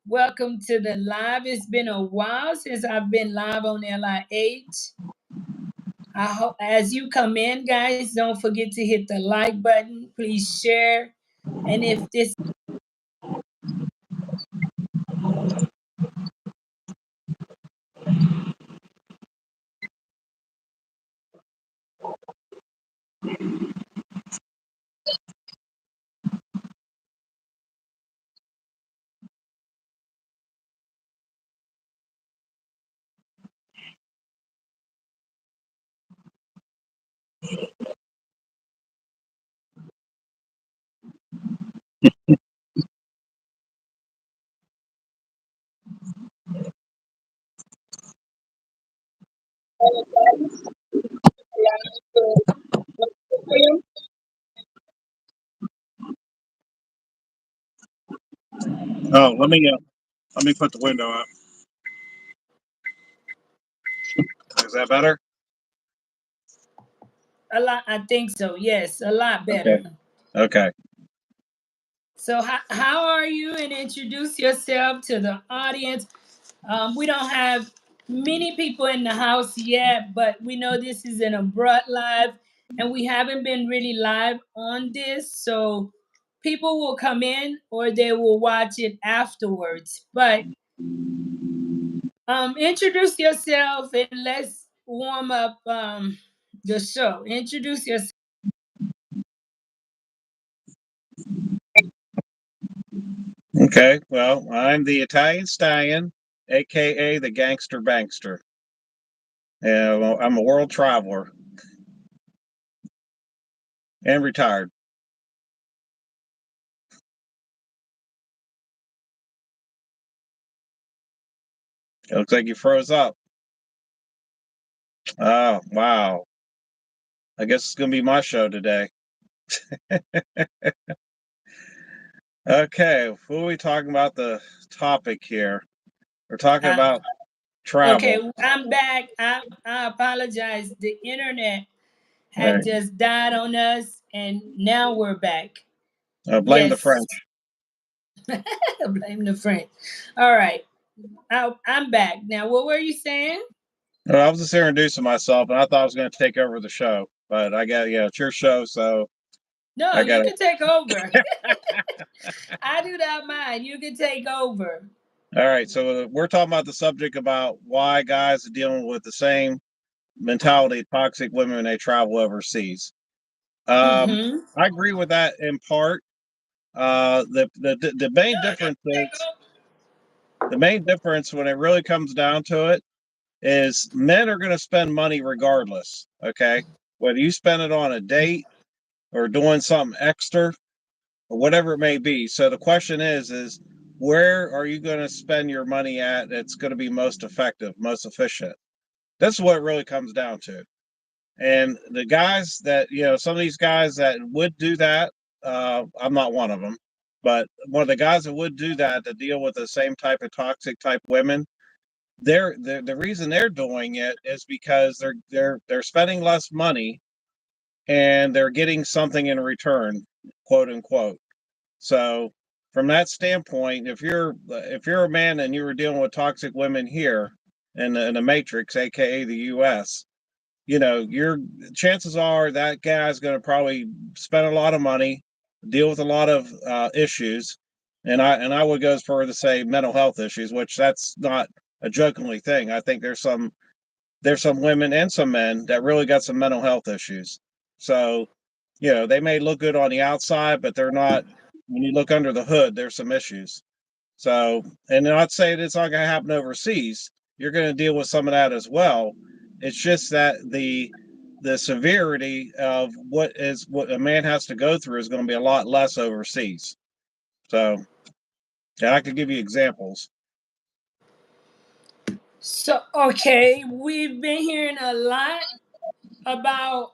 Welcome to the live. It's been a while since I've been live on LIH. I hope as you come in, guys, don't forget to hit the like button. Please share. And if this Oh, let me put the window up. Is that better? a lot, I think so. Yes, a lot Okay. better. Okay. So how are you? And introduce yourself to the audience. We don't have many people in the house yet, but we know this is an abrupt live, and we haven't been really live on this. So people will come in or they will watch it afterwards. But introduce yourself and let's warm up the show. Introduce yourself. Okay. Well, I'm the Italian Stallion, aka the Gangster Bankster. Well, I'm a world traveler and retired. It looks like you froze up. Oh, wow. I guess it's gonna be my show today. Okay, who are we talking about the topic here? We're talking Uh, about okay, travel. I'm back. I apologize. The internet All had right. just died on us, and now we're back. Blame the Yes, French. blame the French. All right, I'm back now. What were you saying? Well, I was just introducing myself, and I thought I was going to take over the show, but I got it's your show, so No, I got you it. can take over. I do not mind. You can take over. All right, so we're talking about the subject about why guys are dealing with the same mentality, toxic women when they travel overseas. Mm-hmm. I agree with that in part. The main difference is the main difference when it really comes down to it is men are going to spend money regardless. Okay, whether you spend it on a date or doing something extra or whatever it may be. So the question is where are you going to spend your money at that's going to be most effective, most efficient? That's what it really comes down to. And the guys that, some of these guys that would do that, I'm not one of them, but one of the guys that would do that to deal with the same type of toxic type women, the reason they're doing it is because they're spending less money and they're getting something in return, quote unquote. So from that standpoint, if you're a man and you were dealing with toxic women here in the Matrix, aka the US, your chances are that guy's going to probably spend a lot of money, deal with a lot of issues, and I would go as far as to say mental health issues, which that's not a jokingly thing. I think there's some women and some men that really got some mental health issues. So, they may look good on the outside, but they're not. When you look under the hood, there's some issues. So, and not saying it's not going to happen overseas. You're going to deal with some of that as well. It's just that the severity of what a man has to go through is going to be a lot less overseas. So, yeah, I could give you examples. So, okay, we've been hearing a lot about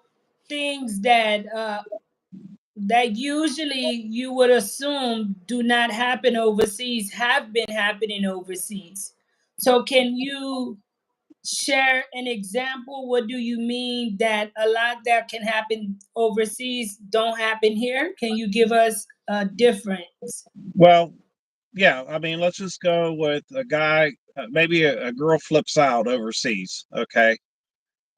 things that usually you would assume do not happen overseas have been happening overseas. So, can you share an example? What do you mean that a lot that can happen overseas don't happen here? Can you give us a difference? Well, yeah, I mean, let's just go with a guy, maybe a girl flips out overseas, okay?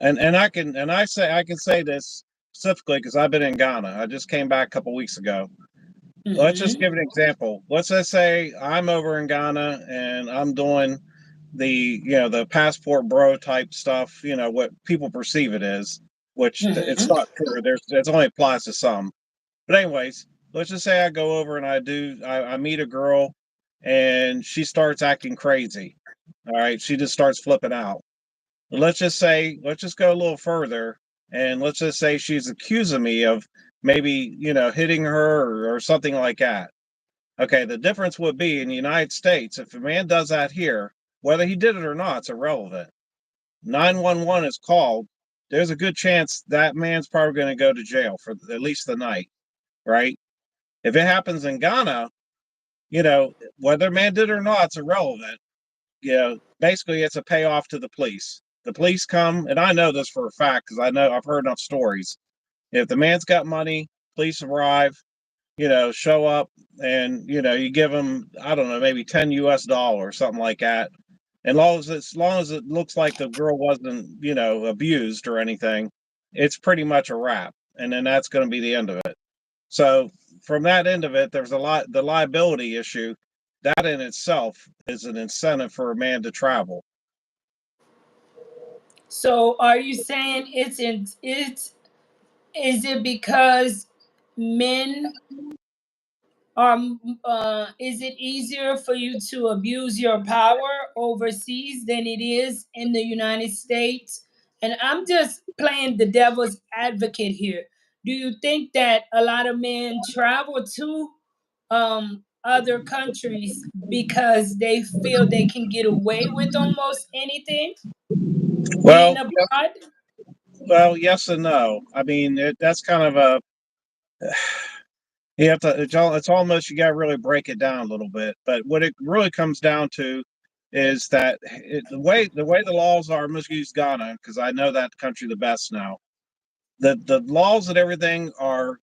And I can say this specifically because I've been in Ghana. I just came back a couple weeks ago. Let's just Mm-hmm. give an example. Let's just say I'm over in Ghana and I'm doing the passport bro type stuff, what people perceive it is, which it's Mm-hmm. not true. It's only applies to some. But anyways, let's just say I go over and I meet a girl and she starts acting crazy. All right, she just starts flipping out. Let's just go a little further and let's just say she's accusing me of maybe, hitting her or something like that. Okay, the difference would be in the United States, if a man does that here, whether he did it or not, it's irrelevant. 911 is called. There's a good chance that man's probably going to go to jail for at least the night, right? If it happens in Ghana, whether a man did it or not, it's irrelevant. Basically, it's a payoff to the police. The police come, and I know this for a fact because I've heard enough stories. If the man's got money, police arrive, show up, and you give them, I don't know, maybe $10 something like that. And as long as it looks like the girl wasn't, abused or anything, it's pretty much a wrap. And then that's going to be the end of it. So from that end of it, there's the liability issue. That in itself is an incentive for a man to travel. So are you saying it's is it because men are is it easier for you to abuse your power overseas than it is in the United States? And I'm just playing the devil's advocate here. Do you think that a lot of men travel to other countries because they feel they can get away with almost anything being Well, abroad? yes and no. I mean, that's kind of a you have to. It's almost you got to really break it down a little bit. But what it really comes down to is that the way the laws are. I'm going to use Ghana because I know that country the best now. The laws and everything are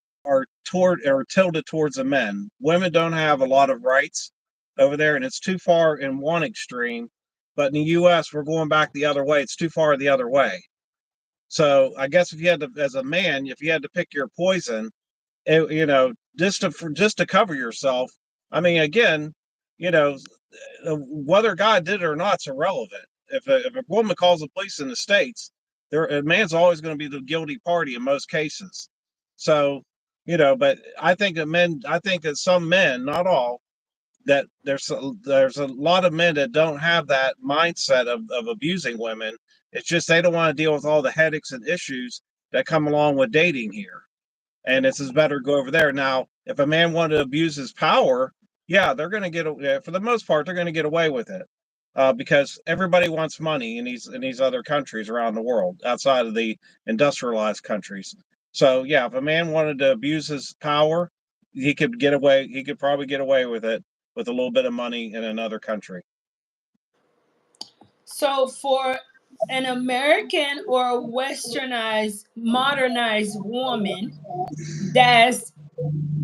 tilted towards the men. Women don't have a lot of rights over there, and it's too far in one extreme. But in the U.S., we're going back the other way. It's too far the other way. So I guess if you had to, as a man, if you had to pick your poison, just to cover yourself. I mean, again, you know, whether a guy did it or not is irrelevant. If a woman calls the police in the states, a man's always going to be the guilty party in most cases. So, but I think that some men, not all, that there's a lot of men that don't have that mindset of abusing women. It's just they don't want to deal with all the headaches and issues that come along with dating here, and it's just better to go over there. Now, if a man wanted to abuse his power, yeah, they're going to for the most part, they're going to get away with it, because everybody wants money in these other countries around the world outside of the industrialized countries. So yeah, if a man wanted to abuse his power, he could get away. He could probably get away with it with a little bit of money in another country. So for an American or a westernized, modernized woman that's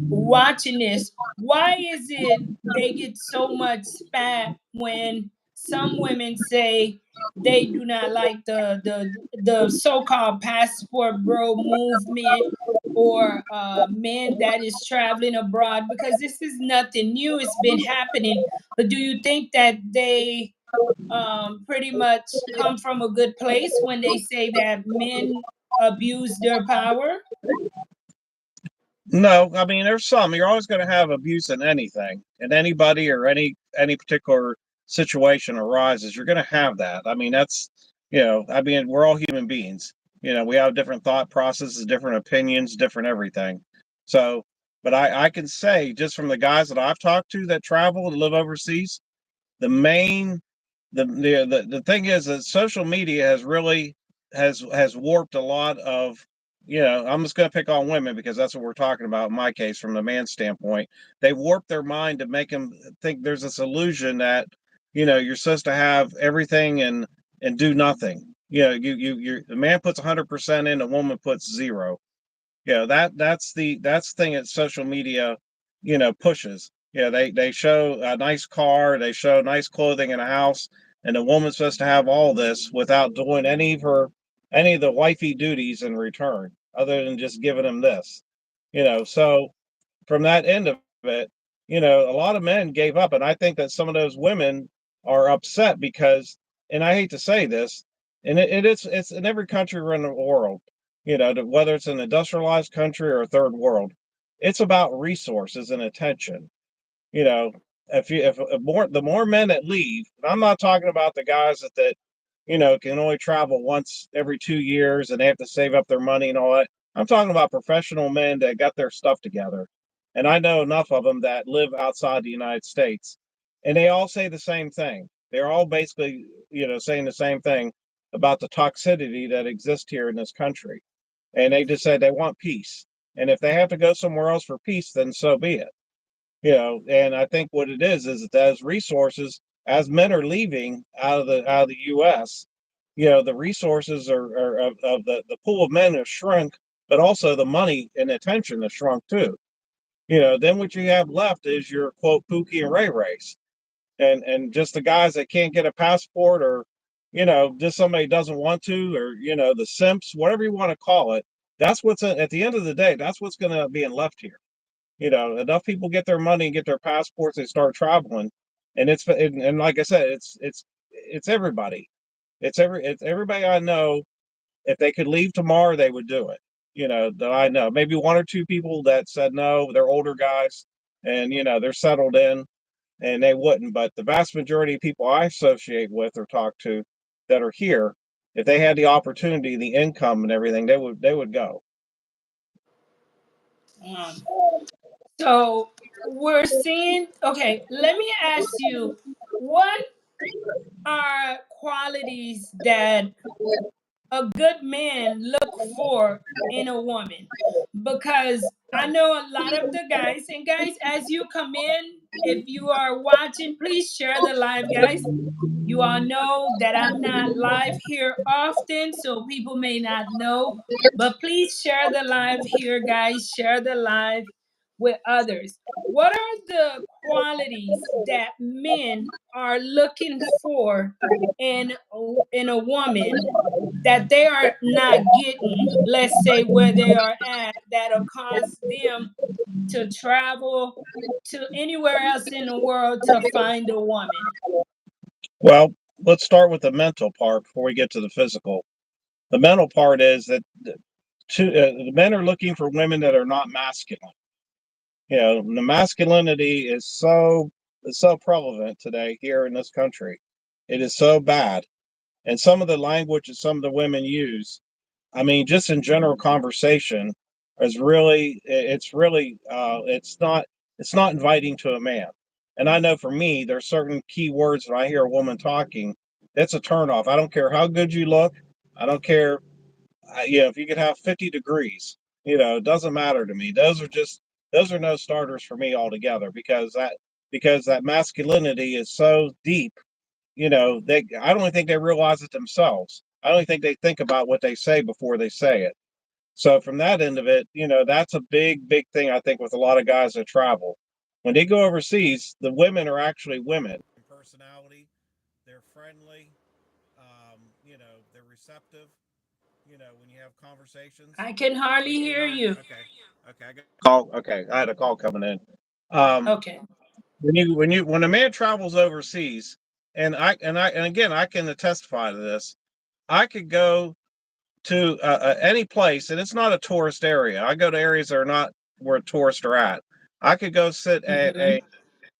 watching this, why is it they get so much spat when some women say they do not like the so-called passport bro movement or men that is traveling abroad, because this is nothing new, it's been happening. But do you think that they pretty much come from a good place when they say that men abuse their power? No, I mean there's some. You're always going to have abuse in anything, in anybody or any particular situation arises. You're going to have that. I mean that's I mean we're all human beings. We have different thought processes, different opinions, different everything. So, but I can say just from the guys that I've talked to that travel and live overseas, the main the thing is that social media has really has warped a lot of, I'm just going to pick on women because that's what we're talking about in my case from the man's standpoint. They warp their mind to make them think there's this illusion that you're supposed to have everything and do nothing. The man puts 100% in, a woman puts zero. That's the thing that social media pushes. Yeah, they show a nice car, they show nice clothing in a house, and the woman's supposed to have all this without doing any of the wifey duties in return, other than just giving them this. So from that end of it, a lot of men gave up, and I think that some of those women are upset because, and I hate to say this, and it's in every country around the world, whether it's an industrialized country or a third world, it's about resources and attention. you know, if more the more men that leave, and I'm not talking about the guys that can only travel once every 2 years and they have to save up their money and all that. I'm talking about professional men that got their stuff together, and I know enough of them that live outside the United States, and they all say the same thing. They're all basically, saying the same thing about the toxicity that exists here in this country, and they just said they want peace, and if they have to go somewhere else for peace, then so be it. And I think what it is that as resources, as men are leaving out of the U.S., the resources of the pool of men have shrunk, but also the money and attention has shrunk too. Then what you have left is your quote Pookie and Ray Rays, and just the guys that can't get a passport, or just somebody doesn't want to, or the simps, whatever you want to call it. That's what's at the end of the day. That's what's going to be left here. Enough people get their money and get their passports and start traveling, and and like I said, it's everybody. It's everybody I know. If they could leave tomorrow, they would do it. That I know. Maybe one or two people that said no. They're older guys, and they're settled in, and they wouldn't. But the vast majority of people I associate with or talk to that are here, if they had the opportunity, the income, and everything, they would go. Um, so we're seeing. Okay, let me ask you, what are qualities that a good man look for in a woman? Because I know a lot of the guys, and guys, as you come in, if you are watching, please share the live, guys. You all know that I'm not live here often, so people may not know. But please share the live here, guys. Share the live with others. What are the qualities that men are looking for in a woman that they are not getting, let's say where they are at, that'll cause them to travel to anywhere else in the world to find a woman? Well, let's start with the mental part before we get to the physical. The mental part is that the men are looking for women that are not masculine. The masculinity is so prevalent today here in this country. It is so bad, and some of the language that some of the women use. I mean, just in general conversation, it's not inviting to a man. And I know for me, there's certain key words when I hear a woman talking, that's a turnoff. I don't care how good you look. I don't care. If you could have 50 degrees, it doesn't matter to me. Those are no starters for me altogether, because that masculinity is so deep. I don't even think they realize it themselves. I don't think they think about what they say before they say it. So from that end of it, that's a big, big thing I think with a lot of guys that travel. When they go overseas, the women are actually women. In personality, they're friendly. They're receptive. When you have conversations. I can hardly Can you hear hear me? you. Okay. I got a call. Okay, I had a call coming in. Um, Okay. when a man travels overseas, and again, I can testify to this. I could go to any place, and it's not a tourist area. I go to areas that are not where tourists are at. I could go sit at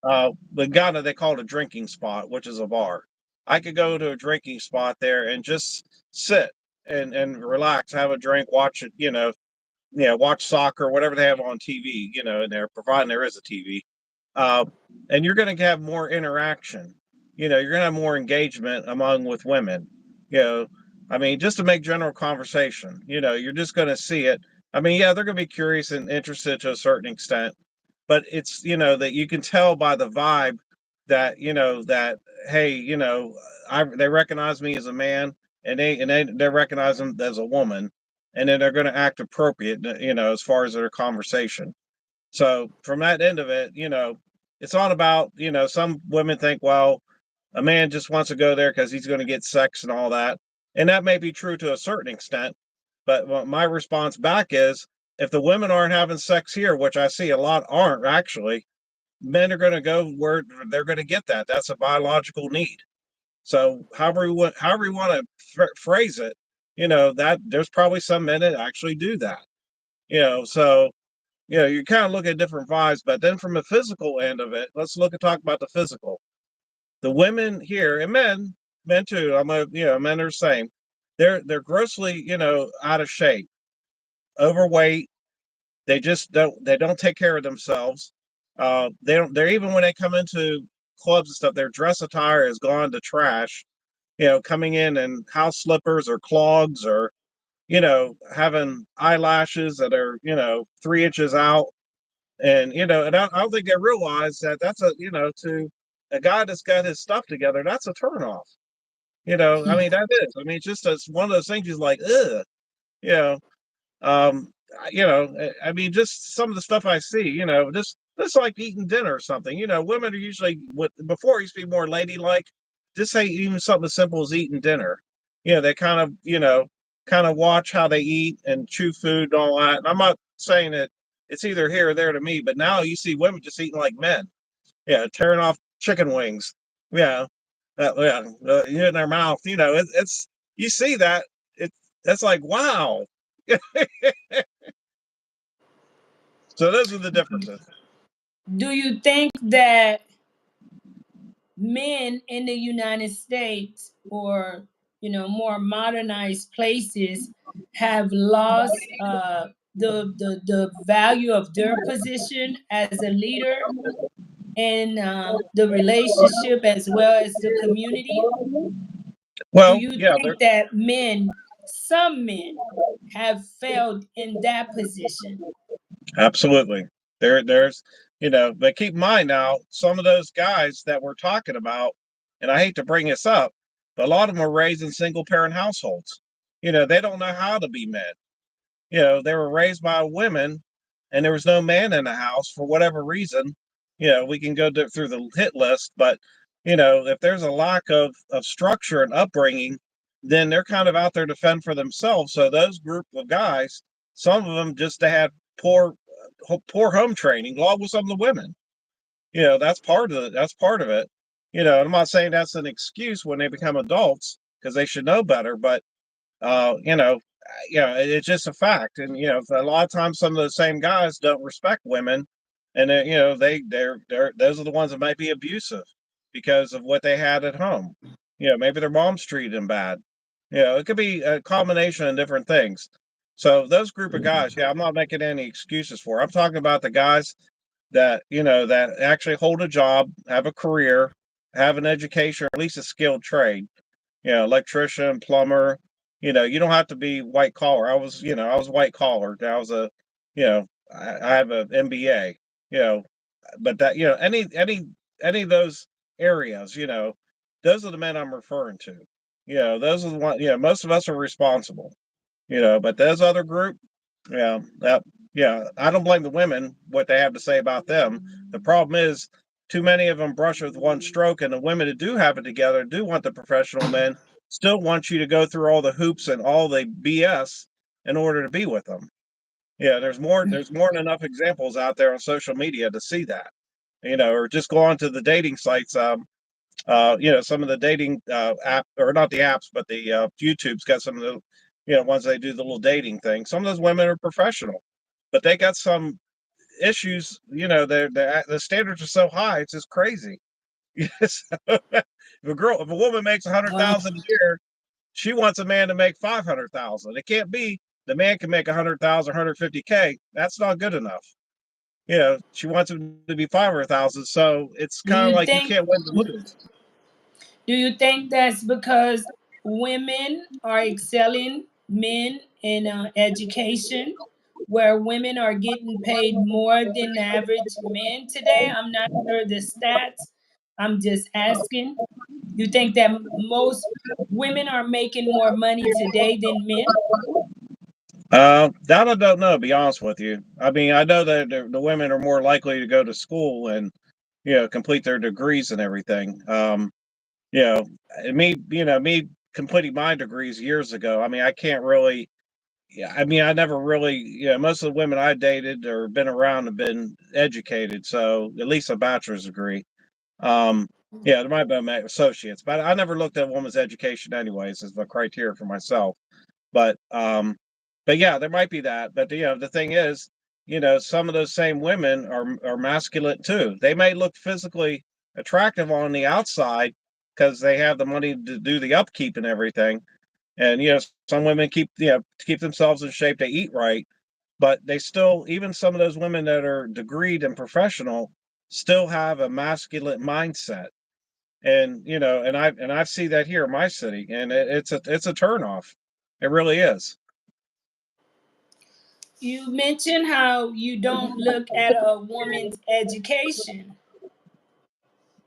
Hmm. the Ghana they call it a drinking spot, which is a bar. I could go to a drinking spot there and just sit and relax, have a drink, watch it, watch soccer, whatever they have on TV, and they're providing there is a TV. Uh, and you're going to have more interaction. You're going to have more engagement among with women. You know, I mean, just to make general conversation. You're just going to see it. I mean, yeah, they're going to be curious and interested to a certain extent, but it's that you can tell by the vibe that that hey, they recognize me as a man, and they recognize them as a woman, and then they're going to act appropriate, as far as their conversation. So from that end of it, it's not about, some women think, well, a man just wants to go there because he's going to get sex and all that. And that may be true to a certain extent. But what my response back is, if the women aren't having sex here, which I see a lot aren't actually, men are going to go where they're going to get that. That's a biological need. So however you want to phrase it, that there's probably some men that actually do that. So you kind of look at different vibes, but then from the physical end of it, let's talk about the physical. The women here and men too. Men are the same. They're grossly, out of shape, overweight. They don't take care of themselves. They're even when they come into clubs and stuff, their dress attire has gone to trash. Coming in house slippers or clogs or having eyelashes that are 3 inches out, and I don't think they realize that that's to a guy that's got his stuff together, that's a turnoff. I mean, that is. I mean, it's just it's one of those things. Is like, ugh, you know, I mean, just some of the stuff I see, just like eating dinner or something. Women are usually before it used to be more ladylike. Just say even something as simple as eating dinner. They kind of watch how they eat and chew food and all that. And I'm not saying that it's either here or there to me, but now you see women just eating like men. Yeah, tearing off chicken wings. Yeah, in their mouth. It's you see that that's like wow. So those are the differences. Do you think that men in the United States or more modernized places have lost the value of their position as a leader in the relationship as well as the community? Do Well, you yeah, think that some men, have failed in that position? absolutely. But keep in mind now, some of those guys that we're talking about, and I hate to bring this up, but a lot of them are raised in single parent households. They don't know how to be men. They were raised by women, and there was no man in the house for whatever reason. We can go through the hit list, but if there's a lack of structure and upbringing, then they're kind of out there to fend for themselves. So those group of guys, some of them just they had poor home training, along with some of the women. That's part of it. I'm not saying that's an excuse when they become adults because they should know better, but uh, you know, it's just a fact. And a lot of times some of the same guys don't respect women, and they're those are the ones that might be abusive because of what they had at home. Maybe their mom's treated them bad. It could be a combination of different things. So those group of guys, yeah, I'm not making any excuses for. I'm talking about the guys that actually hold a job, have a career, have an education, or at least a skilled trade. Electrician, plumber. You don't have to be white collar. I was white collar. I was I have an MBA. You know, but that any of those areas, those are the men I'm referring to. Those are the one. Most of us are responsible. But those other group, yeah, I don't blame the women what they have to say about them. The problem is too many of them brush with one stroke, and the women that do have it together do want the professional men, still want you to go through all the hoops and all the BS in order to be with them. Yeah, there's more than enough examples out there on social media to see that. Or just go on to the dating sites. Some of the dating app, or not the apps, but the YouTube's got some of the ones they do the little dating thing. Some of those women are professional, but they got some issues. The standards are so high, it's just crazy. So, if a woman makes 100,000 a year, she wants a man to make 500,000. It can't be the man can make 100,000, 150K. That's not good enough. She wants him to be 500,000. So it's Do kind of you like you think can't win the lose. do you think that's because women are excelling men in education, where women are getting paid more than the average men today? I'm not sure the stats. I'm just asking. You think that most women are making more money today than men? That I don't know. To be honest with you, I mean, I know that the women are more likely to go to school and complete their degrees and everything. You know, me completing my degrees years ago. I mean, I can't really. Yeah, I mean, I never really. Most of the women I dated or been around have been educated, so at least a bachelor's degree. Um, yeah, there might be associates, but I never looked at a woman's education anyways as the criteria for myself. But but yeah, there might be that. But the thing is, some of those same women are masculine too. They may look physically attractive on the outside because they have the money to do the upkeep and everything. And some women keep themselves in shape. They eat right, but they still, even some of those women that are degreed and professional, still have a masculine mindset. And I've seen that here in my city, and it's a turnoff. It really is. You mentioned how you don't look at a woman's education.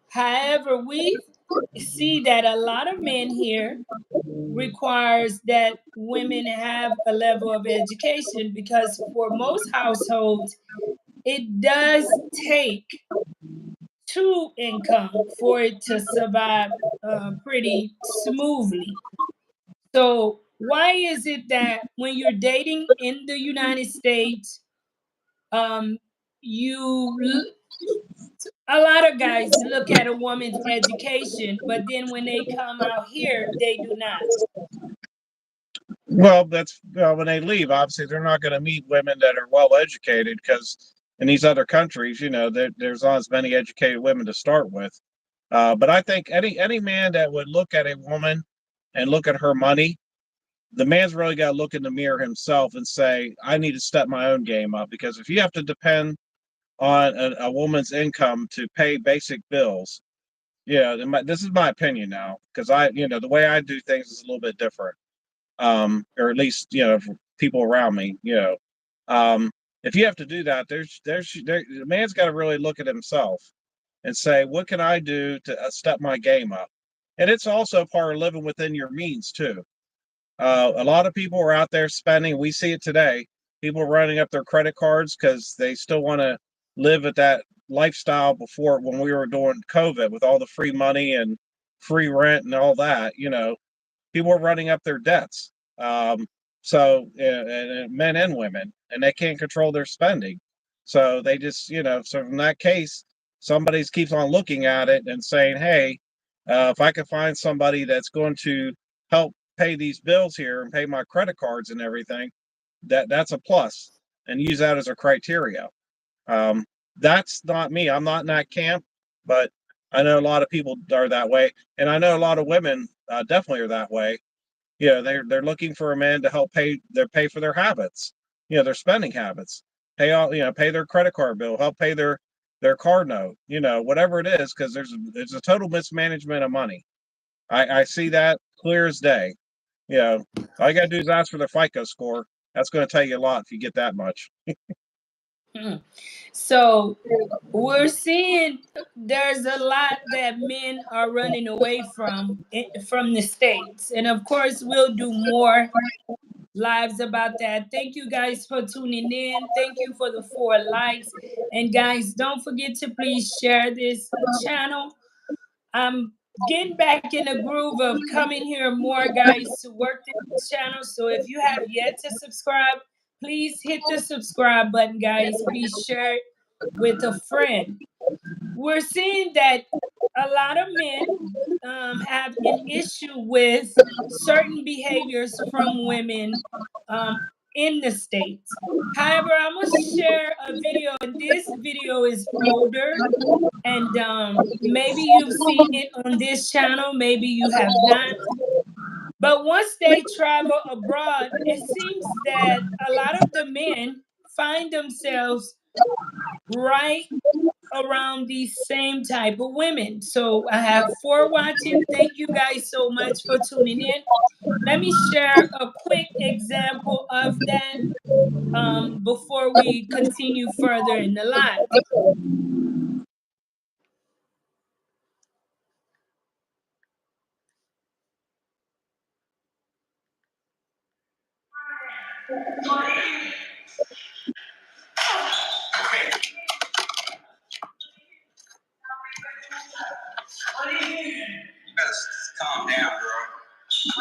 However, we see that a lot of men here requires that women have a level of education because for most households, it does take two income for it to survive pretty smoothly. So why is it that when you're dating in the United States, um, you a lot of guys look at a woman's education, but then when they come out here, they do not. Well, that's when they leave. Obviously, they're not going to meet women that are well educated because in these other countries, there's not as many educated women to start with. But I think any man that would look at a woman and look at her money, the man's really got to look in the mirror himself and say, I need to step my own game up, because if you have to depend on a woman's income to pay basic bills, this is my opinion now, because the way I do things is a little bit different, or at least for people around me. If you have to do that, the man's got to really look at himself and say, what can I do to step my game up? And it's also part of living within your means too. A lot of people are out there spending. We see it today. People are running up their credit cards because they still want to live at that lifestyle before, when we were doing COVID with all the free money and free rent and all that. People are running up their debts. And men and women, and they can't control their spending. So they just, so in that case, somebody keeps on looking at it and saying, hey, if I can find somebody that's going to help pay these bills here and pay my credit cards and everything, that's a plus, and use that as a criteria. Um, that's not me. I'm not in that camp, but I know a lot of people are that way, and I know a lot of women definitely are that way. They're looking for a man to help pay for their habits, their spending habits, pay their credit card bill, help pay their car note, whatever it is, because there's a total mismanagement of money. I see that clear as day. All you gotta do is ask for their FICO score. That's going to tell you a lot if you get that much. Mhm. So we're seeing there's a lot that men are running away from the states, and of course we'll do more lives about that. Thank you guys for tuning in. Thank you for the 4 likes, and guys, don't forget to please share this channel. I'm getting back in the groove of coming here more, guys, to work this channel. So if you have yet to subscribe, please hit the subscribe button, guys. Please share it with a friend. We're seeing that a lot of men have an issue with certain behaviors from women um, in the States. However, I'm going to share a video, and this video is older, and maybe you've seen it on this channel, maybe you have not. But once they travel abroad, it seems that a lot of the men find themselves right around these same type of women. So I have 4 watching. Thank you guys so much for tuning in. Let me share a quick example of that before we continue further in the live. Calm down, girl.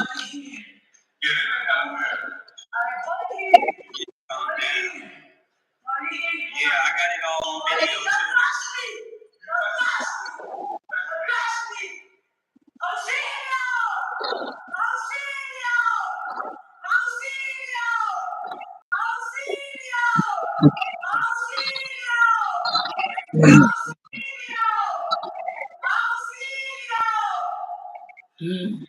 Get in the hell there. Calm down. Yeah, I got it all on video too. Mm.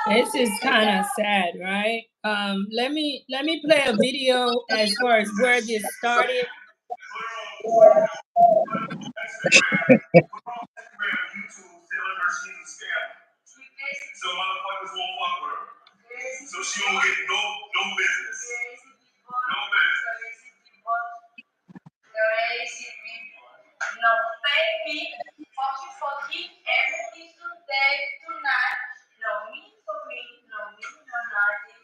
This is kind of sad, right? Let me play a video as far as where this started. So motherfuckers won't fuck with her. So she don't get no business. No business. Crazy people. No, thank me. Fucking everything today, tonight. No me for me. No me for nothing.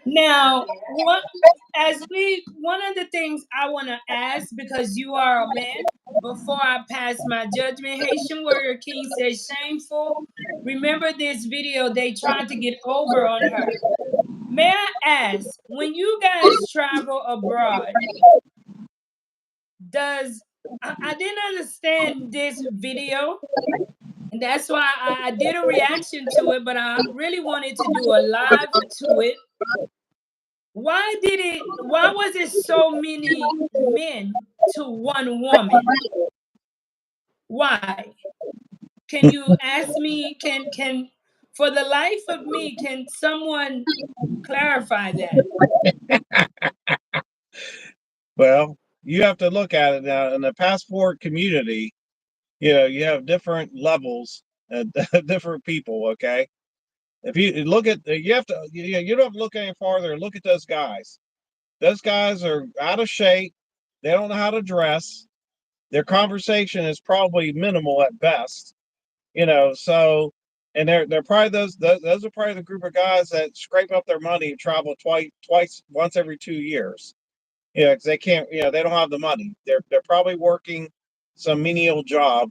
Now, one of the things I want to ask, because you are a man, before I pass my judgment, Haitian Warrior King says shameful. Remember this video, they tried to get over on her. May I ask, when you guys travel abroad, I didn't understand this video, and that's why I did a reaction to it, but I really wanted to do a live to it. Why was it so many men to one woman? Why? Can you ask me, can for the life of me, can someone clarify that? Well, you have to look at it now in the passport community. You have different levels and different people. Okay, if you look at, you have to, you don't have to look any farther. Look at those guys. Those guys are out of shape. They don't know how to dress. Their conversation is probably minimal at best. So, and they're probably those are probably the group of guys that scrape up their money and travel once every 2 years. Because they can't, they don't have the money. They're probably working some menial job,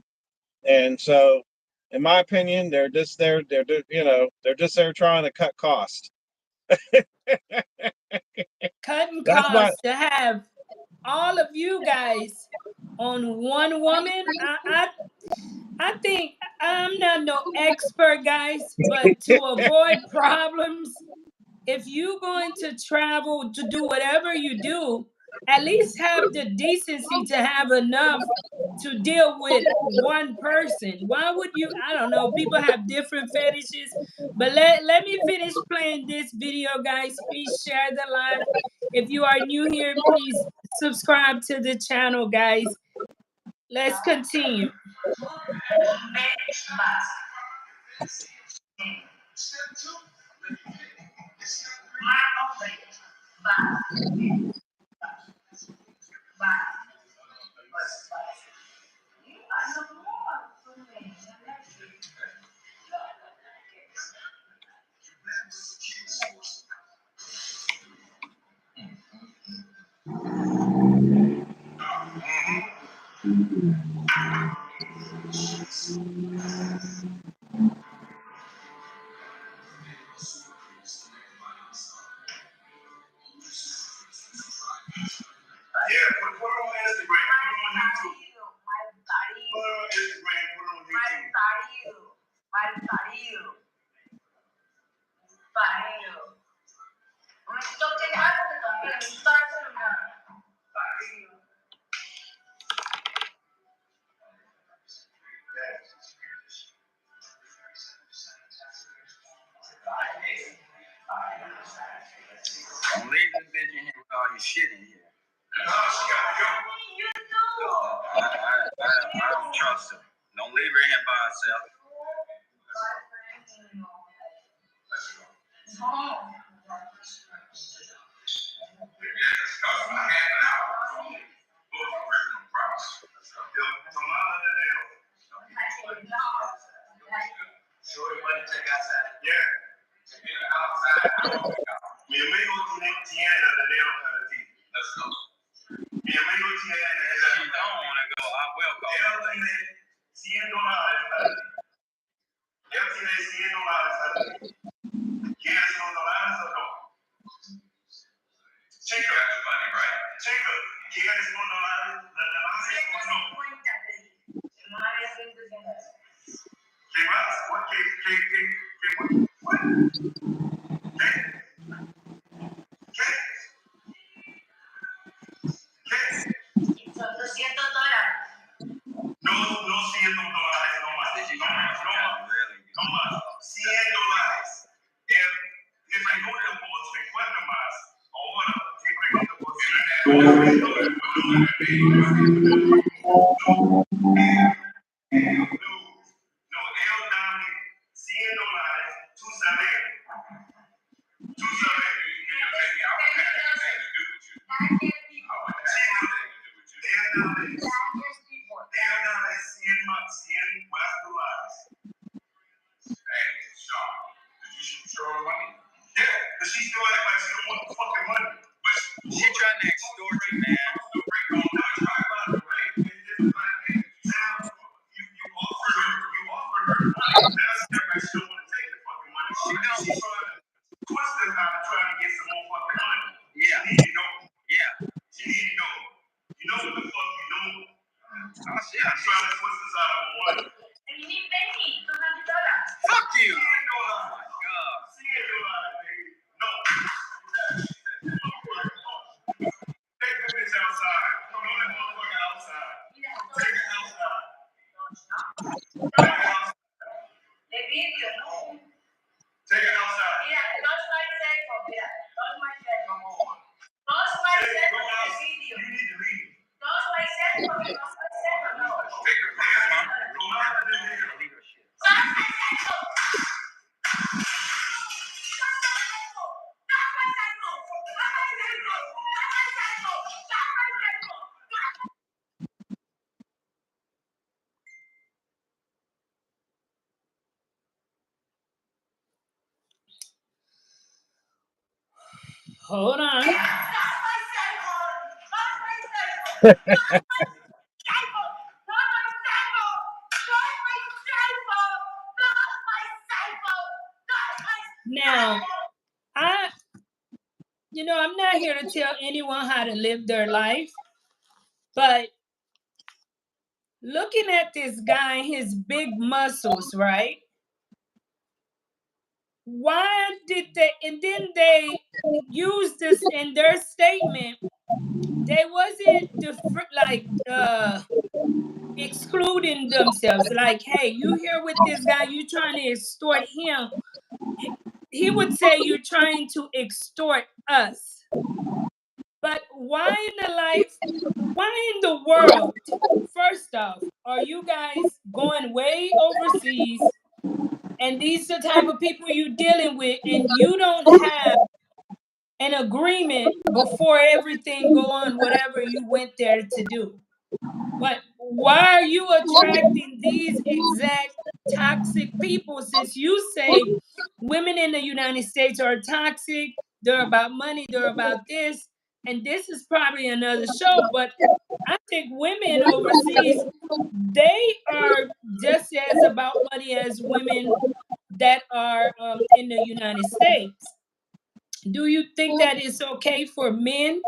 and so, in my opinion, they're just there. They're just there trying to cut costs. Cutting That's my. costs to have all of you guys on one woman. I think I'm not no expert, guys, but to avoid problems, if you're going to travel to do whatever you do, at least have the decency to have enough to deal with one person. Why would you? I don't know. People have different fetishes. But let me finish playing this video, guys. Please share the live. If you are new here, please subscribe to the channel, guys. Let's continue. Yeah, put it on Instagram, put it on YouTube. Put it on Instagram, put it on YouTube. Don't leave this bitch in here with all your shit in here. No, she got to go. I don't trust her. Don't leave her in here by herself. Él tiene $100. Él tiene $100. ¿Quieres $1 o no? Chica, the money, right? Chica, ¿quieres $1? ¿O no? ¿Qué más? ¿Qué? Son $200. No, no $100, no más. No más. $100. Te pregunto por 50 más. Ahora te pregunto por No, él dame $100. Tú sabes. Tú sabes. $100 más $100. Hey, Sean, did you show her money? Yeah, but she still act like she don't want the fucking money. But she trying to extort you, man. I'm not talking about the rape. It's just like, hey, now you offered her the money. Now she act like she don't want to take the fucking money. She's trying to twist it out and trying to get some more fucking money. Yeah. She need to go. Yeah. She need to go. You know what the fuck you doing? I'm trying to twist this out of more money. And you need to pay me $200. Fuck you! $100. Oh my god. $100, baby. No. Take the bitch outside. Come on, that motherfucker outside. Take it outside. The video, no. Take it outside. Mira, touch my cell phone. Mira, touch my cell phone. Touch my cell phone. The video. You need to leave. Touch my cell phone. Touch my cell phone. No. Take your pants, man. Go out of the video. Touch my cell phone. Hold on. Now, I'm not here to tell anyone how to live their life, but looking at this guy, his big muscles, right? Why did they, and then they used this in their statement. They wasn't excluding themselves. Like, hey, you here with this guy, you trying to extort him. He would say you're trying to extort us. But why in the world, first off, are you guys going way overseas and these are the type of people you're dealing with and you don't have an agreement before everything go on, whatever you went there to do? But why are you attracting these exact toxic people, since you say women in the United States are toxic, they're about money, they're about this, and this is probably another show, but I think women overseas, they are just as about money as women that are in the United States. Do you think that it's okay for men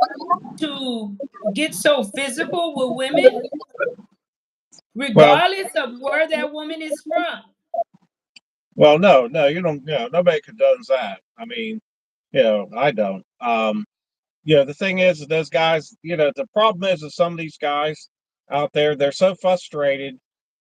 to get so physical with women, regardless of where that woman is from? Well, no, you don't. Nobody condones that. I mean, I don't. The thing is, those guys. The problem is that some of these guys out there, they're so frustrated,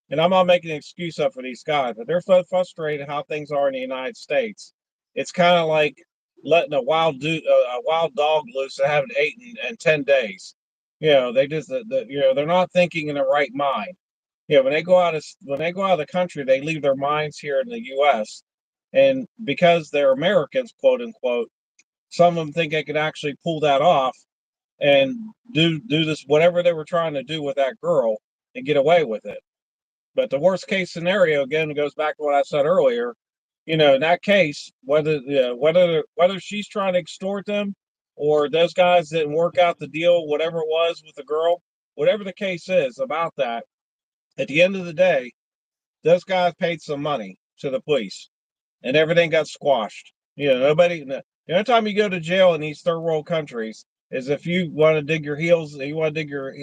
and I'm not making an excuse up for these guys, but they're so frustrated how things are in the United States. It's kind of like letting a wild dog loose that haven't eaten in 10 days. They just, they're not thinking in the right mind. When they go out of the country, they leave their minds here in the U.S. And because they're Americans, quote unquote, some of them think they could actually pull that off and do this whatever they were trying to do with that girl and get away with it. But the worst case scenario, again, goes back to what I said earlier. In that case, whether she's trying to extort them or those guys didn't work out the deal, whatever it was with the girl, whatever the case is about that, At the end of the day, those guys paid some money to the police, and everything got squashed. Nobody. The only time you go to jail in these third world countries is if you want to dig your heels, you want to dig your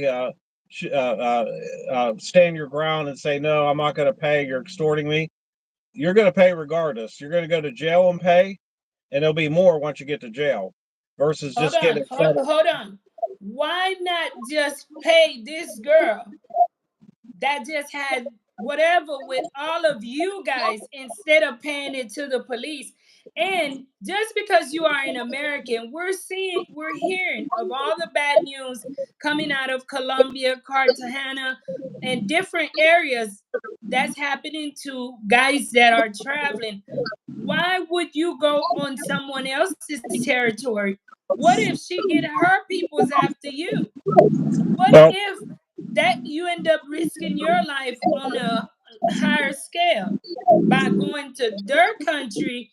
stand your ground and say, no, I'm not going to pay. You're extorting me. You're going to pay regardless. You're going to go to jail and pay, and there'll be more once you get to jail versus Hold just on, getting settled. hold on. Why not just pay this girl that just had whatever with all of you guys instead of paying it to the police? And just because you are an American, we're hearing of all the bad news coming out of Colombia, Cartagena, and different areas that's happening to guys that are traveling. Why would you go on someone else's territory? What if she get her peoples after you? What Well, if that you end up risking your life on a higher scale by going to their country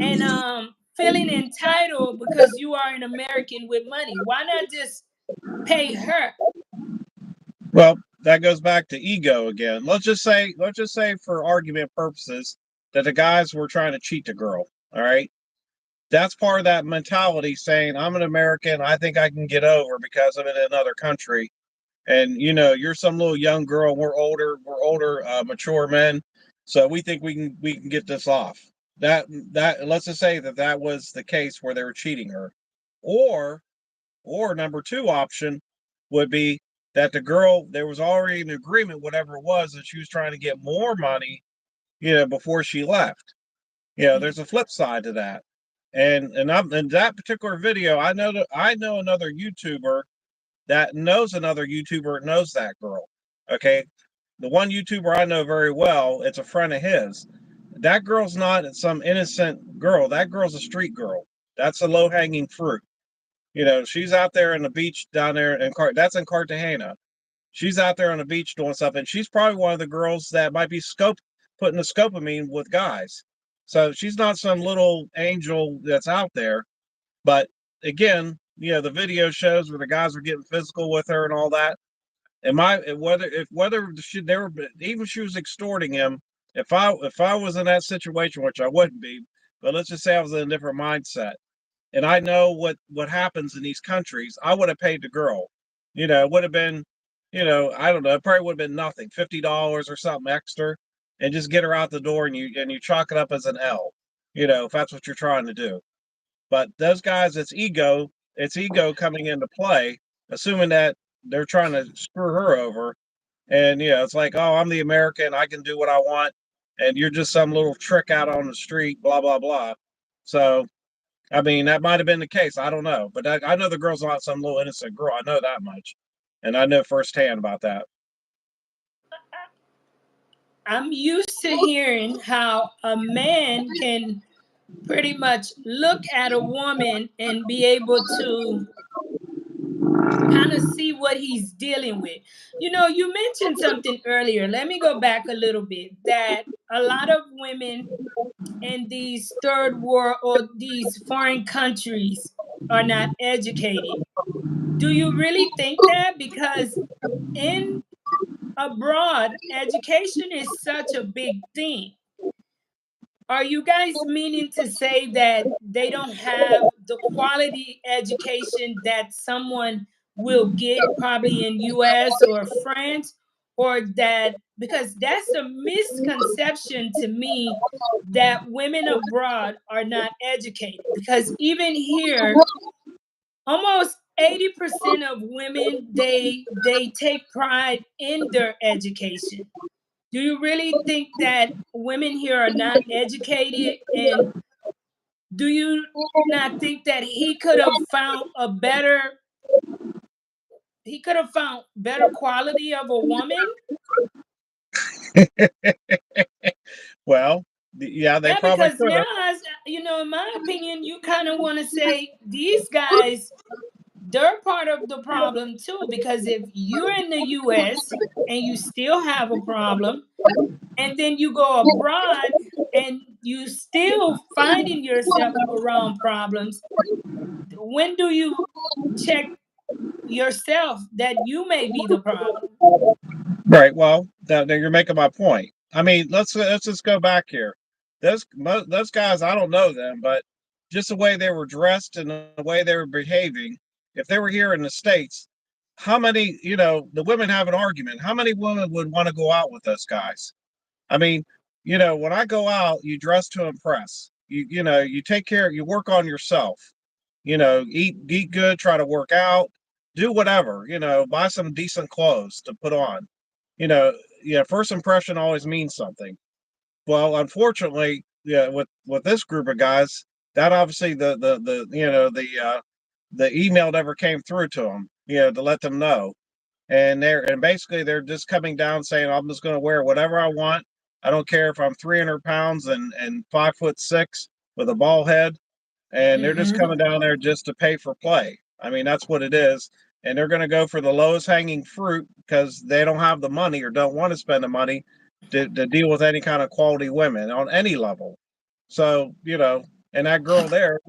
and feeling entitled because you are an American with money? Why not just pay her? well, that goes back to ego again. Let's just say for argument purposes that the guys were trying to cheat the girl. All right. That's part of that mentality saying, I'm an American. I think I can get over because I'm in another country. And, you're some little young girl. We're older, mature men. So we think we can get this off. That let's just say that was the case where they were cheating her. Or number two option would be that the girl, there was already an agreement, whatever it was, that she was trying to get more money, before she left. There's a flip side to that. And in that particular video, I know another YouTuber that knows another YouTuber that knows that girl. Okay. The one YouTuber I know very well, it's a friend of his. That girl's not some innocent girl. That girl's a street girl. That's a low hanging fruit. She's out there on the beach down there that's in Cartagena. She's out there on the beach doing something. She's probably one of the girls that might be putting the scopamine with guys. So she's not some little angel that's out there. But again, the video shows where the guys were getting physical with her and all that. Whether even she was extorting him, if I was in that situation, which I wouldn't be, but let's just say I was in a different mindset, and I know what happens in these countries, I would have paid the girl. It would have been, I don't know, it probably would have been nothing, $50 or something extra, and just get her out the door, and you chalk it up as an L, if that's what you're trying to do. But those guys, it's ego coming into play, assuming that they're trying to screw her over. And it's like, oh, I'm the American, I can do what I want, and you're just some little trick out on the street, blah blah blah. So, I mean, that might have been the case. I don't know, but I know the girl's not some little innocent girl. I know that much, and I know firsthand about that. I'm used to hearing how a man can pretty much look at a woman and be able to kind of see what he's dealing with. You mentioned something earlier. Let me go back a little bit, that a lot of women in these third world or these foreign countries are not educated. Do you really think that? Because in abroad, education is such a big thing. Are you guys meaning to say that they don't have the quality education that someone will get probably in US or France, or that, because that's a misconception to me, that women abroad are not educated, because even here almost 80% of women, they take pride in their education. Do you really think that women here are not educated? And do you not think that he could have found better quality of a woman? Well, yeah, they Yeah, probably because could now, have. as in my opinion, you kind of want to say these guys, they're part of the problem too. Because if you're in the US and you still have a problem, and then you go abroad and you still finding yourself around problems, when do you check yourself that you may be the problem? Right. Well, now you're making my point. I mean, let's just go back here. Those guys, I don't know them, but just the way they were dressed and the way they were behaving, if they were here in the States, how many, the women have an argument. How many women would want to go out with those guys? I mean, when I go out, you dress to impress. You take care, you work on yourself. Eat good, try to work out, do whatever. Buy some decent clothes to put on. You know, yeah, first impression always means something. Well, unfortunately, yeah, with this group of guys, that obviously the email never came through to them, to let them know. And basically they're just coming down saying, I'm just going to wear whatever I want. I don't care if I'm 300 pounds and 5'6" with a bald head, and they're just coming down there just to pay for play. I mean, that's what it is. And they're going to go for the lowest hanging fruit because they don't have the money or don't want to spend the money to deal with any kind of quality women on any level. So, and that girl there,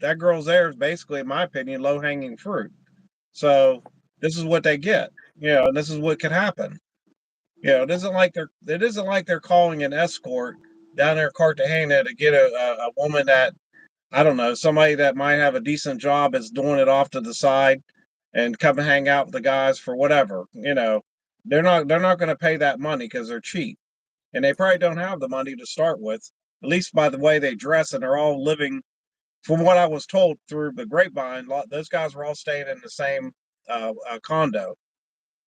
that girl's there is basically, in my opinion, low hanging fruit. So this is what they get, and this is what could happen. It isn't like they're calling an escort down there in Cartagena to get a woman that, I don't know, somebody that might have a decent job is doing it off to the side and come and hang out with the guys for whatever. They're not going to pay that money because they're cheap, and they probably don't have the money to start with. At least by the way they dress, and they're all living. From what I was told through the grapevine, those guys were all staying in the same condo.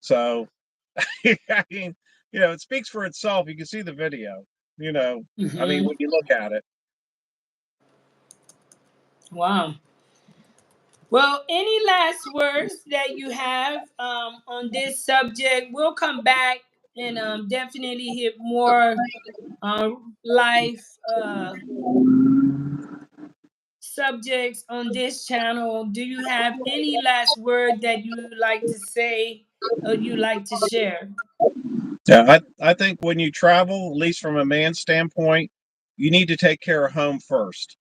So, I mean, it speaks for itself. You can see the video. I mean, when you look at it. Wow. Well, any last words that you have on this subject? We'll come back and definitely hit more life subjects on this channel. Do you have any last word that you like to say or you like to share? Yeah, I think when you travel, at least from a man's standpoint, you need to take care of home first.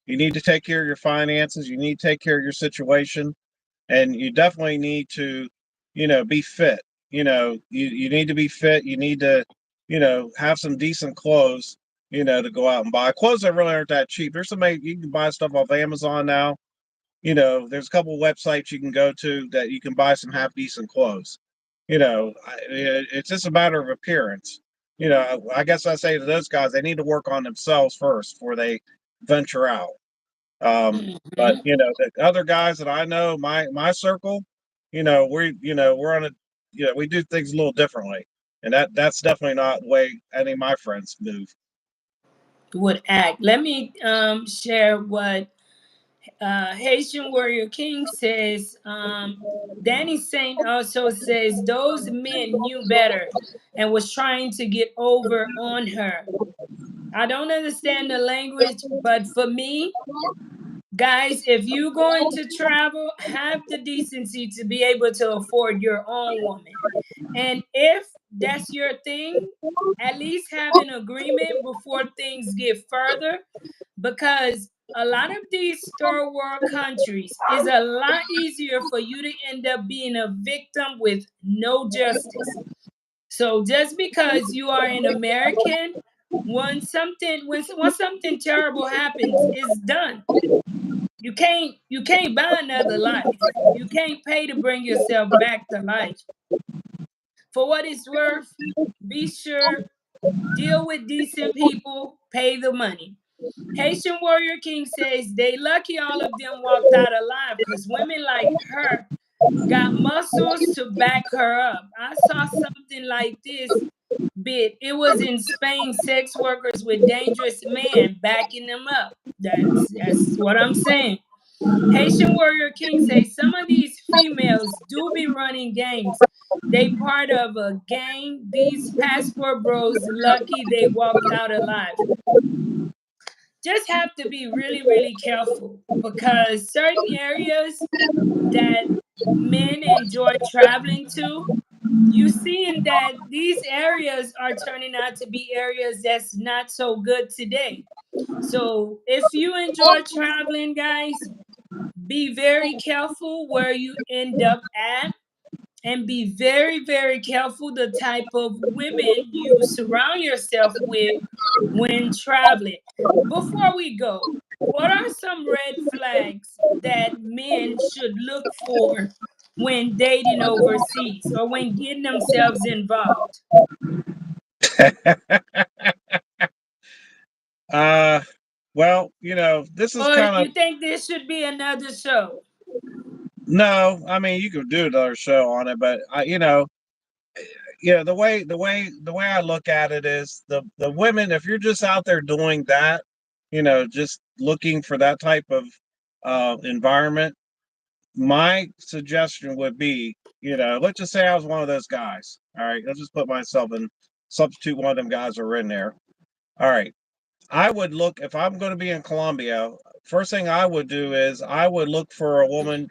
You need to take care of your finances. You need to take care of your situation, and you definitely need to, be fit. You need to be fit. You need to, have some decent clothes, to go out and buy. Clothes that really aren't that cheap. There's somebody you can buy stuff off Amazon now. There's a couple of websites you can go to that you can buy some half decent clothes. It's just a matter of appearance. I guess I say to those guys, they need to work on themselves first before they venture out. But Mhm. the other guys that I know, my circle, we're on a, we do things a little differently, and that's definitely not the way any of my friends move. Would act. Let me share what Haitian Warrior King says. Danny Saint also says those men knew better and was trying to get over on her. I don't understand the language, but for me, guys, if you're going to travel, have the decency to be able to afford your own woman. And if that's your thing, at least have an agreement before things get further, because a lot of these third world countries is a lot easier for you to end up being a victim with no justice. So just because you are an American, when something terrible happens, it's done. You can't buy another life. You can't pay to bring yourself back to life. For what it's worth, be sure, deal with decent people, pay the money. Haitian Warrior King says they lucky all of them walked out alive because women like her got muscles to back her up. I saw something like this bit. It was in Spain, sex workers with dangerous men backing them up. That's what I'm saying. Haitian Warrior King says some of these females do be running gangs. They part of a gang. These passport bros lucky they walked out alive. Just have to be really, really careful because certain areas that men enjoy traveling to, you seeing that these areas are turning out to be areas that's not so good today. So if you enjoy traveling, guys, be very careful where you end up at. and be very, very careful the type of women you surround yourself with when traveling. Before we go, what are some red flags that men should look for when dating overseas or when getting themselves involved? uh, well, this is Or kind of you think this should be another show? no. I mean, you could do another show on it, but the way I look at it is the women. If you're just out there doing that, just looking for that type of environment, my suggestion would be, let's just say I was one of those guys. All right, let's just put myself in, substitute one of them guys who are in there. All right, I would look if I'm going to be in Colombia. First thing I would do is I would look for a woman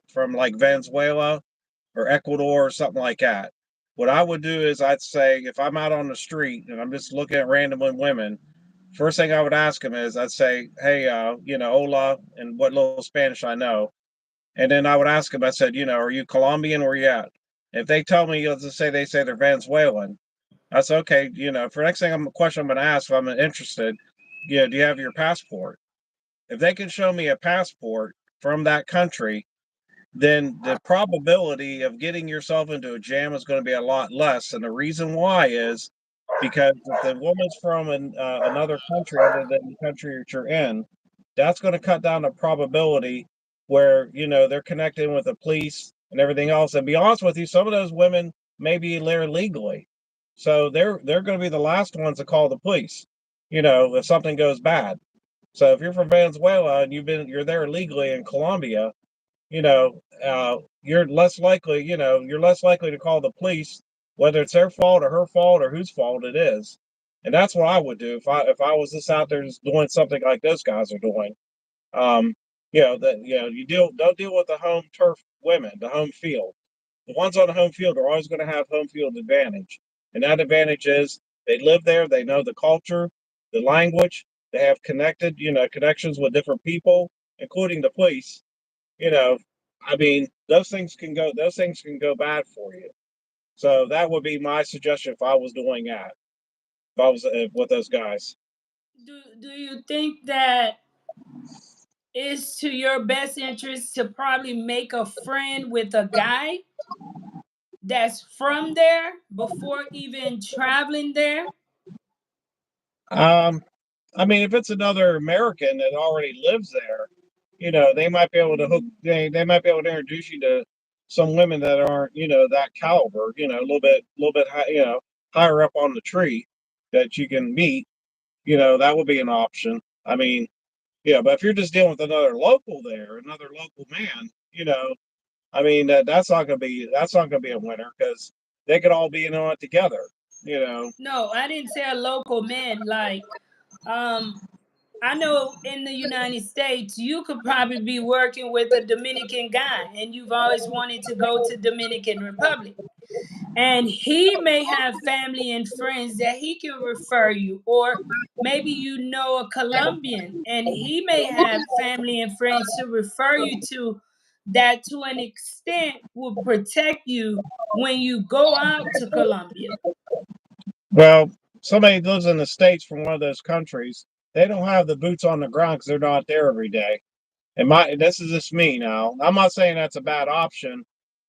from like Venezuela or Ecuador or something like that. What I would do is I'd say if I'm out on the street and I'm just looking at random women, first thing I would ask them is I'd say, "Hey, hola," and what little Spanish I know, and then I would ask them. I said, "Are you Colombian? Where you at?" If they tell me, let's just say they say they're Venezuelan, I said, okay, for next thing question I'm going to ask if I'm interested, do you have your passport? If they can show me a passport from that country, then the probability of getting yourself into a jam is going to be a lot less. And the reason why is because if the woman's from another country other than the country that you're in, that's going to cut down the probability where, they're connecting with the police and everything else. And be honest with you, some of those women may be there legally. So they're going to be the last ones to call the police, if something goes bad. So if you're from Venezuela and you're there illegally in Colombia, you're less likely to call the police, whether it's their fault or her fault or whose fault it is. And that's what I would do if I was just out there just doing something like those guys are doing. Um, don't deal with the home turf women, the home field. The ones on the home field are always going to have home field advantage, and that advantage is they live there, they know the culture, the language, they have connections with different people, including the police. you know, I mean, those things can go bad for you. So that would be my suggestion if I was doing that. If I was with those guys. Do you think that it's to your best interest to probably make a friend with a guy that's from there before even traveling there? Um, I mean, if it's another American that already lives there, they might be able to hook. They might be able to introduce you to some women that aren't, that caliber. A little bit high, higher up on the tree that you can meet. That would be an option. I mean, yeah, but if you're just dealing with another local there, another local man, I mean that's not gonna be a winner because they could all be in on it together. You know. No, I didn't say a local man. Like, um, I know in the United States, you could probably be working with a Dominican guy, and you've always wanted to go to Dominican Republic. And he may have family and friends that he can refer you, or maybe you know a Colombian and he may have family and friends to refer you to, that to an extent will protect you when you go out to Colombia. Well, somebody lives in the States from one of those countries, they don't have the boots on the ground because they're not there every day. And this is just me now. I'm not saying that's a bad option,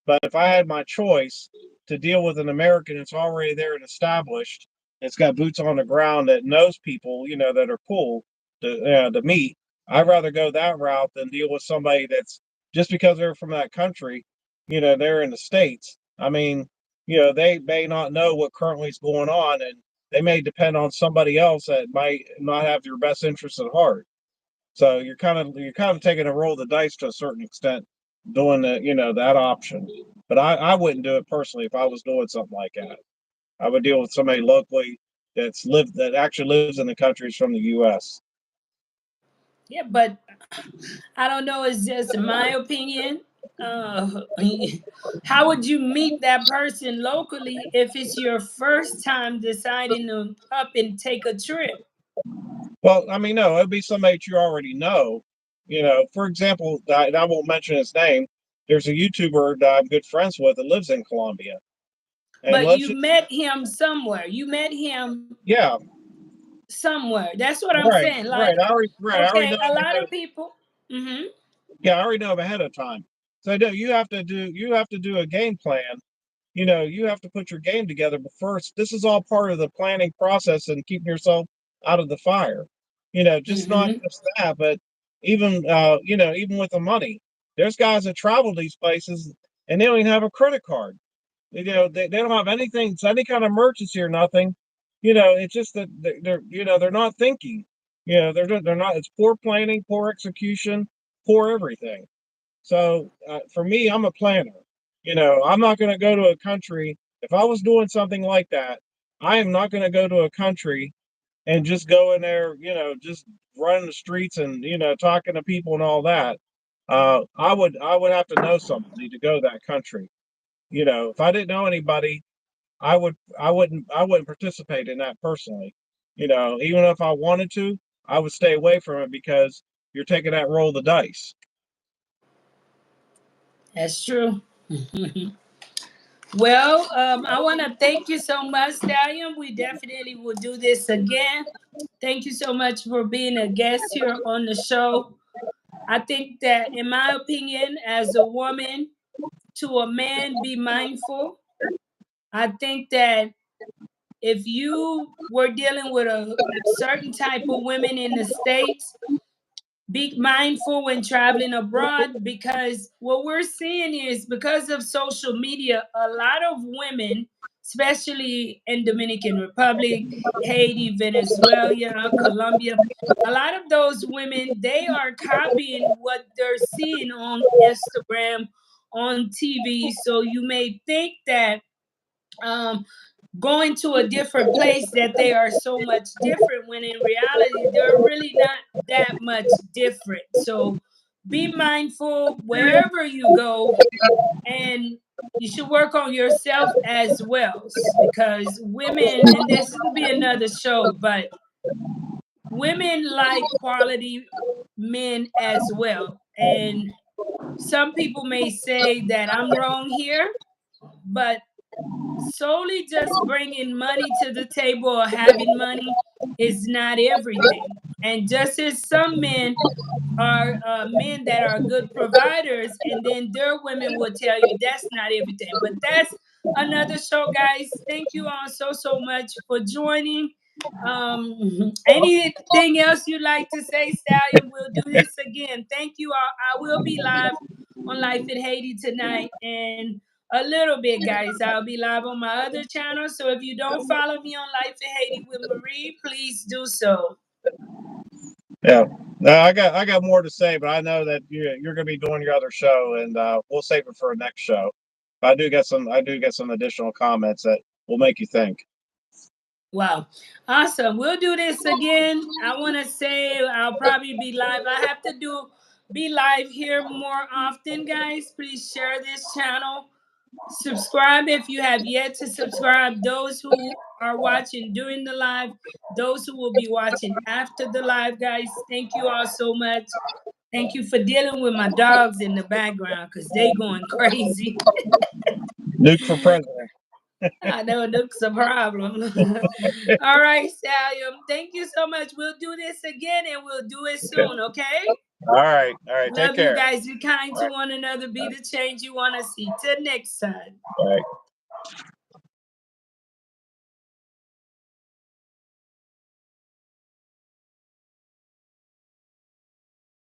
but if I had my choice to deal with an American that's already there and established, that's got boots on the ground, that knows people, that are cool to meet, I'd rather go that route than deal with somebody that's just because they're from that country, they're in the States. I mean, they may not know what currently is going on, and they may depend on somebody else that might not have your best interests at heart. So you're kind of taking a roll of the dice to a certain extent, doing that option. But I wouldn't do it personally if I was doing something like that. I would deal with somebody locally that actually lives in the countries from the U.S. Yeah, but I don't know, it's just my opinion. Uh, how would you meet that person locally if it's your first time deciding to up and take a trip? Well, I mean, no, it'd be somebody that you already know. For example, I won't mention his name, there's a YouTuber that I'm good friends with that lives in Colombia. And But let's you just, met him somewhere. You met him yeah, somewhere. That's what I'm saying. Like, I already okay, know a him lot ahead of people. Mm-hmm. yeah, I already know him ahead of time. So no, you have to do a game plan. You have to put your game together. But first, this is all part of the planning process and keeping yourself out of the fire. Just not Mm-hmm. just that, but even even with the money, there's guys that travel these places and they don't even have a credit card. They don't have anything, it's any kind of emergency or nothing. It's just that they're not thinking. They're not. It's poor planning, poor execution, poor everything. So for me, I'm a planner. I'm not going to go to a country. If I was doing something like that, I am not going to go to a country and just go in there, just running the streets and talking to people and all that. I would have to know somebody to go to that country. If I didn't know anybody, I wouldn't participate in that personally. Even if I wanted to, I would stay away from it because you're taking that roll of the dice. That's true. Well, I want to thank you so much, Stallion. We definitely will do this again. Thank you so much for being a guest here on the show. I think that, in my opinion, as a woman to a man, be mindful. I think that if you were dealing with a certain type of women in the States, be mindful when traveling abroad, because what we're seeing is, because of social media, a lot of women, especially in Dominican Republic, Haiti, Venezuela, Colombia, a lot of those women, they are copying what they're seeing on Instagram, on TV. So you may think that um, going to a different place, that they are so much different, when in reality they're really not that much different. So be mindful wherever you go, and you should work on yourself as well, because women, and this will be another show, but women like quality men as well. And some people may say that I'm wrong here, but solely just bringing money to the table or having money is not everything. And just as some men are men that are good providers, and then their women will tell you that's not everything. But that's another show, guys. Thank you all so much for joining. Anything else you'd like to say, Stallion? We'll do this again. Thank you all. I will be live on Life in Haiti tonight, and a little bit, guys. I'll be live on my other channel. So if you don't follow me on Life in Haiti with Marie, please do so. Yeah. No, I got more to say, but I know that you're going to be doing your other show, and we'll save it for a next show. But I do get some additional comments that will make you think. Wow. Awesome. We'll do this again. I want to say I'll probably be live. I have to be live here more often, guys. Please share this channel. Subscribe if you have yet to subscribe. Those who are watching during the live, those who will be watching after the live, guys. Thank you all so much. Thank you for dealing with my dogs in the background, because they going crazy. Nuke for president. I know Duke's a problem. All right, Stallion. Thank you so much. We'll do this again, and we'll do it Okay. soon, okay? All right. All right. Take Love you care. guys. Be kind All to right. one another. Be the change you want to see. Till next time. All right.